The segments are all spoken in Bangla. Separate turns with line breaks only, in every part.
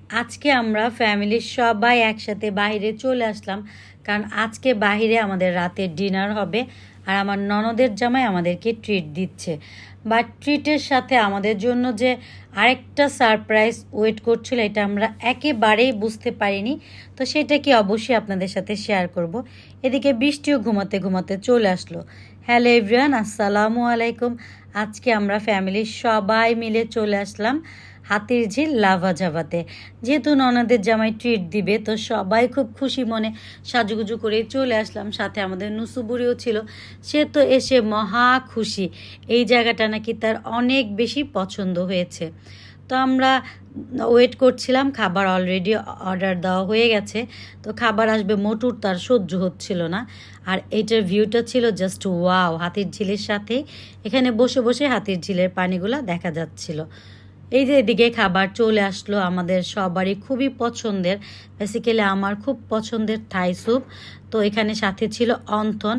আজকে আমরা ফ্যামিলির সবাই একসাথে বাইরে চলে আসলাম, কারণ আজকে বাইরে আমাদের রাতের ডিনার হবে। আর আমার ননদের জামাই আমাদেরকে ট্রিট দিচ্ছে, বাট ট্রিটের সাথে আমাদের জন্য যে আরেকটা সারপ্রাইজ ওয়েট করছিল এটা আমরা একেবারেই বুঝতে পারিনি। তো সেটা কি অবশ্যই আপনাদের সাথে শেয়ার করব। এদিকে বৃষ্টিও ঘুমাতে ঘুমাতে চলে আসলো। হ্যালো এভরিওয়ান, আসসালামু আলাইকুম। আজকে আমরা ফ্যামিলির সবাই মিলে চলে আসলাম হাতির ঝিল লাভা ঝাবাতে। যেহেতু ননদের জামাই ট্রিট দিবে, তো সবাই খুব খুশি মনে সাজুগুজু করে চলে আসলাম। সাথে আমাদের নুসুবুড়িও ছিল, সে তো এসে মহা খুশি। এই জায়গাটা নাকি তার অনেক বেশি পছন্দ হয়েছে। তো আমরা ওয়েট করছিলাম, খাবার অলরেডি অর্ডার দেওয়া হয়ে গেছে। তো খাবার আসবে মোটুর তার সহ্য হচ্ছিল না। আর এইটার ভিউটা ছিল জাস্ট ওয়াও, হাতির ঝিলের সাথে এখানে বসে বসে হাতির ঝিলের পানিগুলা দেখা যাচ্ছিল। এই যে এদিকে খাবার চলে আসলো, আমাদের সবারই খুবই পছন্দের, বেসিক্যালি আমার খুব পছন্দের থাই স্যুপ। তো এখানে সাথে ছিল অন্থন।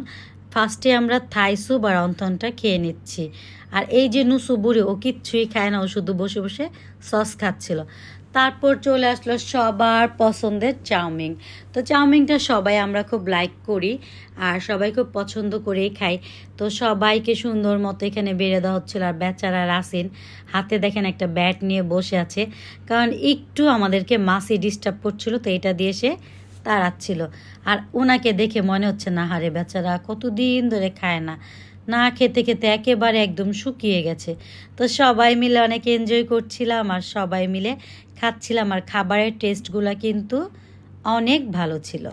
ফার্স্টে আমরা থাই স্যুপ আর অন্থনটা খেয়ে নিচ্ছি। আর এই যে নুসু বুড়ি, ও কিচ্ছুই খায় না, ও শুধু বসে বসে সস খাচ্ছিল। তারপর চলে আসলো সবার পছন্দের চাউমিন। তো চাউমিনটা সবাই আমরা খুব লাইক করি আর সবাই খুব পছন্দ করেই খাই। তো সবাইকে সুন্দর মতো এখানে বেড়ে দেওয়া হচ্ছিল। আর বেচারা রাসিন হাতে দেখেন একটা ব্যাট নিয়ে বসে আছে, কারণ একটু আমাদেরকে মাসি ডিস্টার্ব করছিল, তো এটা দিয়ে সে তাড়াচ্ছিল। আর ওনাকে দেখে মনে হচ্ছে না হারে বেচারা কতদিন ধরে খায় না, না খেতে খেতে একেবারে একদম শুকিয়ে গেছে। তো সবাই মিলে অনেক এনজয় করছিলাম আর সবাই মিলে খাচ্ছিলাম, আর খাবারের টেস্টগুলো কিন্তু অনেক ভালো ছিল।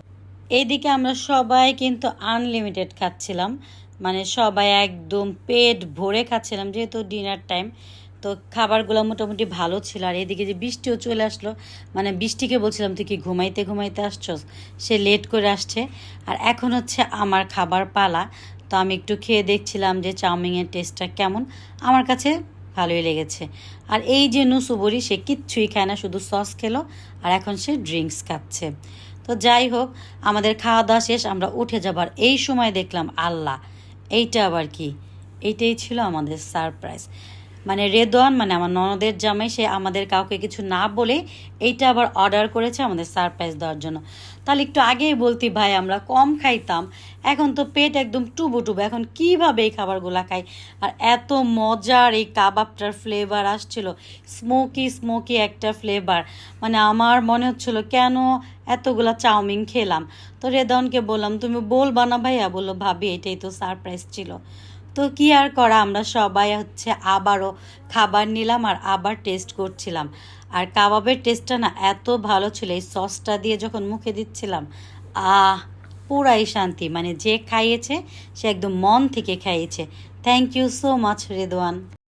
এইদিকে আমরা সবাই কিন্তু আনলিমিটেড খাচ্ছিলাম, মানে সবাই একদম পেট ভরে খাচ্ছিলাম যেহেতু ডিনার টাইম। তো খাবারগুলো মোটামুটি ভালো ছিল। আর এদিকে যে বৃষ্টিও চলে আসলো, মানে বৃষ্টিকে বলছিলাম তুই কি ঘুমাইতে ঘুমাইতে আসছস, সে লেট করে আসছে। আর এখন হচ্ছে আমার খাবার পালা। তো আমি একটু খেয়ে দেখছিলাম যে চাউমিনের টেস্টটা কেমন। আমার কাছে ভালোই লেগেছে। আর এই যে নুসুবরি, সে কিচ্ছুই খায় না, শুধু সস খেলো আর এখন সে ড্রিঙ্কস খাচ্ছে। তো যাই হোক, আমাদের খাওয়া দাওয়া শেষ, আমরা উঠে যাবার এই সময় দেখলাম আল্লাহ, এইটা আবার কি। এইটাই ছিল আমাদের সারপ্রাইজ। মানে রেদওয়ান, মানে আমার ননদের জামাই, সে আমাদের কাউকে কিছু না বলে এইটা আবার অর্ডার করেছে আমাদের সারপ্রাইজ দেওয়ার জন্য। তাহলে একটু আগেই বলতি ভাই, আমরা কম খাইতাম, এখন তো পেট একদম টুবু টুবু, এখন কিভাবে এই খাবারগুলো খাই। আর এত মজার এই কাবাবটার ফ্লেভার আসছিল, স্মোকি স্মোকি একটা ফ্লেভার। মানে আমার মনে হচ্ছিল কেন এতগুলা চাউমিন খেলাম। তো রেদওয়ানকে বললাম তুমি বলবা না ভাইয়া, বললো ভাবি এটাই তো সারপ্রাইজ ছিল। তো কি আর করা, আমরা সবাই হচ্ছে আবারও খাবার নিলাম আর আবার টেস্ট করছিলাম। আর কাবাবের টেস্টটা না এত ভালো ছিল, এই সসটা দিয়ে যখন মুখে দিচ্ছিলাম, আহ, পুরাই শান্তি। মানে যে খাইয়েছে সে একদম মন থেকে খাইয়েছে। Thank you so much Redwan.